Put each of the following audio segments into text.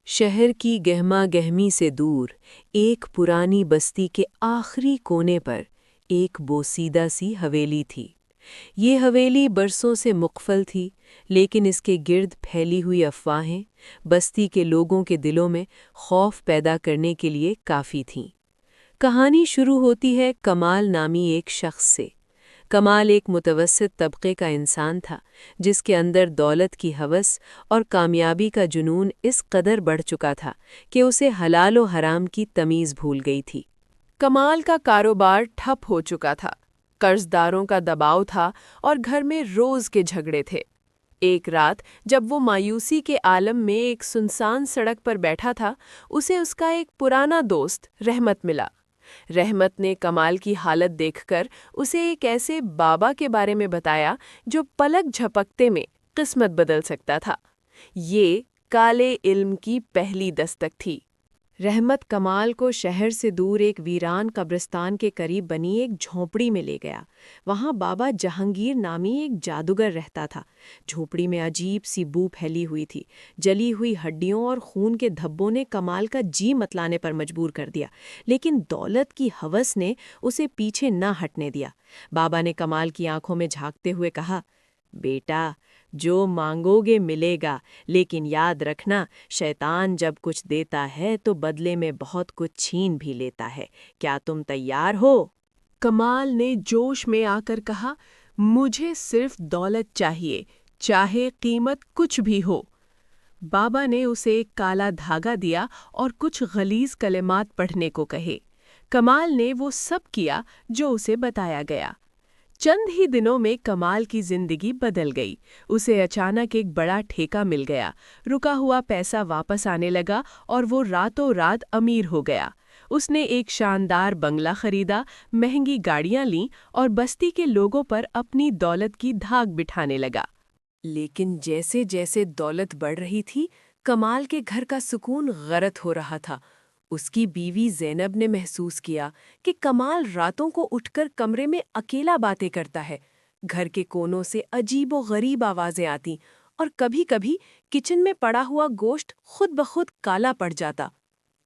شہر کی گہما گہمی سے دور ایک پرانی بستی کے آخری کونے پر ایک بوسیدہ سی حویلی تھی۔ یہ حویلی برسوں سے مقفل تھی، لیکن اس کے گرد پھیلی ہوئی افواہیں بستی کے لوگوں کے دلوں میں خوف پیدا کرنے کے لیے کافی تھیں۔ کہانی شروع ہوتی ہے کمال نامی ایک شخص سے۔ کمال ایک متوسط طبقے کا انسان تھا، جس کے اندر دولت کی ہوس اور کامیابی کا جنون اس قدر بڑھ چکا تھا کہ اسے حلال و حرام کی تمیز بھول گئی تھی۔ کمال کا کاروبار ٹھپ ہو چکا تھا، قرض داروں کا دباؤ تھا اور گھر میں روز کے جھگڑے تھے۔ ایک رات جب وہ مایوسی کے عالم میں ایک سنسان سڑک پر بیٹھا تھا، اسے اس کا ایک پرانا دوست رحمت ملا۔ رحمت نے کمال کی حالت دیکھ کر اسے ایک ایسے بابا کے بارے میں بتایا جو پلک جھپکتے میں قسمت بدل سکتا تھا۔ یہ کالے علم کی پہلی دستک تھی۔ رحمت کمال کو شہر سے دور ایک ویران قبرستان کے قریب بنی ایک جھونپڑی میں لے گیا۔ وہاں بابا جہانگیر نامی ایک جادوگر رہتا تھا۔ جھونپڑی میں عجیب سی بو پھیلی ہوئی تھی۔ جلی ہوئی ہڈیوں اور خون کے دھبوں نے کمال کا جی متلانے پر مجبور کر دیا، لیکن دولت کی ہوس نے اسے پیچھے نہ ہٹنے دیا۔ بابا نے کمال کی آنکھوں میں جھانکتے ہوئے کہا، بیٹا، جو مانگو گے ملے گا، لیکن یاد رکھنا، شیطان جب کچھ دیتا ہے تو بدلے میں بہت کچھ چھین بھی لیتا ہے۔ کیا تم تیار ہو؟ کمال نے جوش میں آ کر کہا، مجھے صرف دولت چاہیے، چاہے قیمت کچھ بھی ہو۔ بابا نے اسے ایک کالا دھاگا دیا اور کچھ غلیظ کلمات پڑھنے کو کہے۔ کمال نے وہ سب کیا جو اسے بتایا گیا۔ چند ہی دنوں میں کمال کی زندگی بدل گئی۔ اسے اچانک ایک بڑا ٹھیکہ مل گیا، رکا ہوا پیسہ واپس آنے لگا اور وہ راتوں رات امیر ہو گیا۔ اس نے ایک شاندار بنگلہ خریدا، مہنگی گاڑیاں لیں اور بستی کے لوگوں پر اپنی دولت کی دھاک بٹھانے لگا۔ لیکن جیسے جیسے دولت بڑھ رہی تھی، کمال کے گھر کا سکون غارت ہو رہا تھا۔ اس کی بیوی زینب نے محسوس کیا کہ کمال راتوں کو اٹھ کر کمرے میں اکیلا باتیں کرتا ہے۔ گھر کے کونوں سے عجیب و غریب آوازیں آتی اور کبھی کبھی کچن میں پڑا ہوا گوشت خود بخود کالا پڑ جاتا۔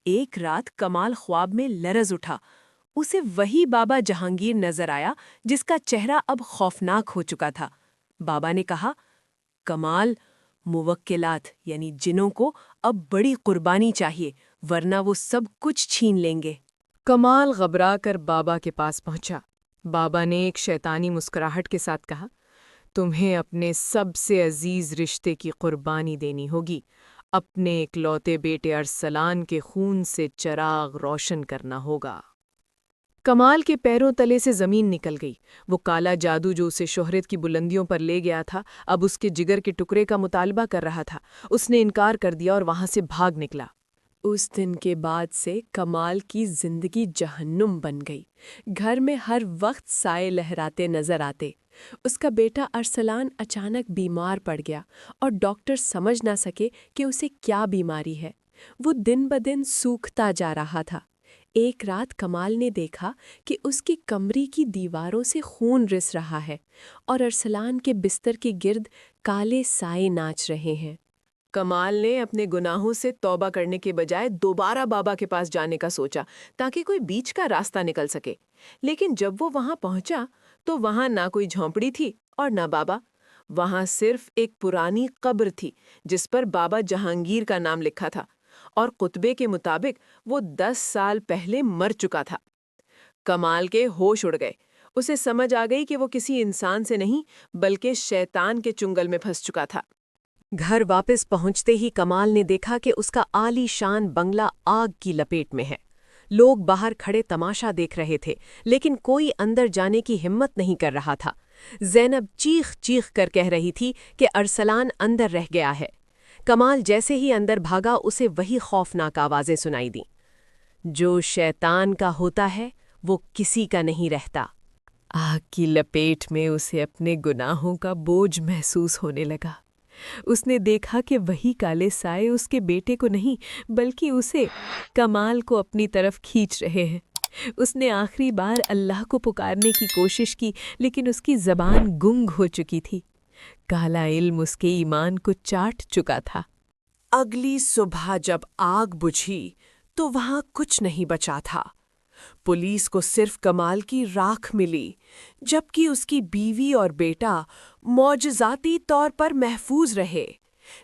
ایک رات کمال خواب میں لرز اٹھا۔ اسے وہی بابا جہانگیر نظر آیا جس کا چہرہ اب خوفناک ہو چکا تھا۔ بابا نے کہا، کمال، موکلات یعنی جنوں کو اب بڑی قربانی چاہیے، ورنہ وہ سب کچھ چھین لیں گے۔ کمال گھبرا کر بابا کے پاس پہنچا۔ بابا نے ایک شیطانی مسکراہٹ کے ساتھ کہا، تمہیں اپنے سب سے عزیز رشتے کی قربانی دینی ہوگی۔ اپنے اکلوتے بیٹے ارسلان کے خون سے چراغ روشن کرنا ہوگا۔ کمال کے پیروں تلے سے زمین نکل گئی۔ وہ کالا جادو جو اسے شہرت کی بلندیوں پر لے گیا تھا، اب اس کے جگر کے ٹکڑے کا مطالبہ کر رہا تھا۔ اس نے انکار کر دیا اور وہاں سے بھاگ نکلا۔ اس دن کے بعد سے کمال کی زندگی جہنم بن گئی۔ گھر میں ہر وقت سائے لہراتے نظر آتے۔ اس کا بیٹا ارسلان اچانک بیمار پڑ گیا اور ڈاکٹر سمجھ نہ سکے کہ اسے کیا بیماری ہے۔ وہ دن بدن سوکھتا جا رہا تھا۔ ایک رات کمال نے دیکھا کہ اس کی کمرے کی دیواروں سے خون رس رہا ہے اور ارسلان کے بستر کے گرد کالے سائے ناچ رہے ہیں۔ کمال نے اپنے گناہوں سے توبہ کرنے کے بجائے دوبارہ بابا کے پاس جانے کا سوچا تاکہ کوئی بیچ کا راستہ نکل سکے، لیکن جب وہ وہاں پہنچا تو وہاں نہ کوئی جھونپڑی تھی اور نہ بابا۔ وہاں صرف ایک پرانی قبر تھی جس پر بابا جہانگیر کا نام لکھا تھا، اور خطبے کے مطابق وہ 10 سال پہلے مر چکا تھا۔ کمال کے ہوش اڑ گئے۔ اسے سمجھ آ گئی کہ وہ کسی انسان سے نہیں بلکہ شیطان کے چنگل میں پھنس چکا تھا۔ گھر واپس پہنچتے ہی کمال نے دیکھا کہ اس کا عالی شان بنگلہ آگ کی لپیٹ میں ہے۔ لوگ باہر کھڑے تماشا دیکھ رہے تھے، لیکن کوئی اندر جانے کی ہمت نہیں کر رہا تھا۔ زینب چیخ چیخ کر کہہ رہی تھی کہ ارسلان اندر رہ گیا ہے۔ کمال جیسے ہی اندر بھاگا، اسے وہی خوفناک آوازیں سنائی دیں، جو شیطان کا ہوتا ہے وہ کسی کا نہیں رہتا۔ آگ کی لپیٹ میں اسے اپنے گناہوں کا بوجھ محسوس ہونے لگا۔ اس نے دیکھا کہ وہی کالے سائے اس کے بیٹے کو نہیں بلکہ اسے، کمال کو، اپنی طرف کھینچ رہے ہیں۔ اس نے آخری بار اللہ کو پکارنے کی کوشش کی، لیکن اس کی زبان گنگ ہو چکی تھی۔ کالا علم اس کے ایمان کو چاٹ چکا تھا۔ اگلی صبح جب آگ بجھی تو وہاں کچھ نہیں بچا تھا۔ پولیس کو صرف کمال کی راکھ ملی، جبکہ اس کی بیوی اور بیٹا معجزاتی طور پر محفوظ رہے۔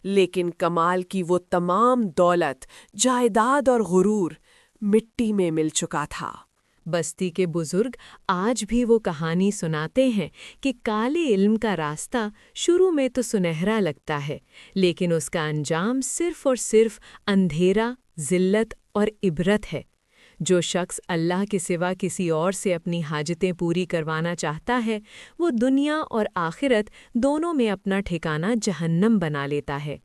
لیکن کمال کی وہ تمام دولت، جائیداد اور غرور مٹی میں مل چکا تھا۔ بستی کے بزرگ آج بھی وہ کہانی سناتے ہیں کہ کالے علم کا راستہ شروع میں تو سنہرا لگتا ہے، لیکن اس کا انجام صرف اور صرف اندھیرا، ذلت اور عبرت ہے۔ جو شخص اللہ کے سوا کسی اور سے اپنی حاجتیں پوری کروانا چاہتا ہے، وہ دنیا اور آخرت دونوں میں اپنا ٹھکانہ جہنم بنا لیتا ہے۔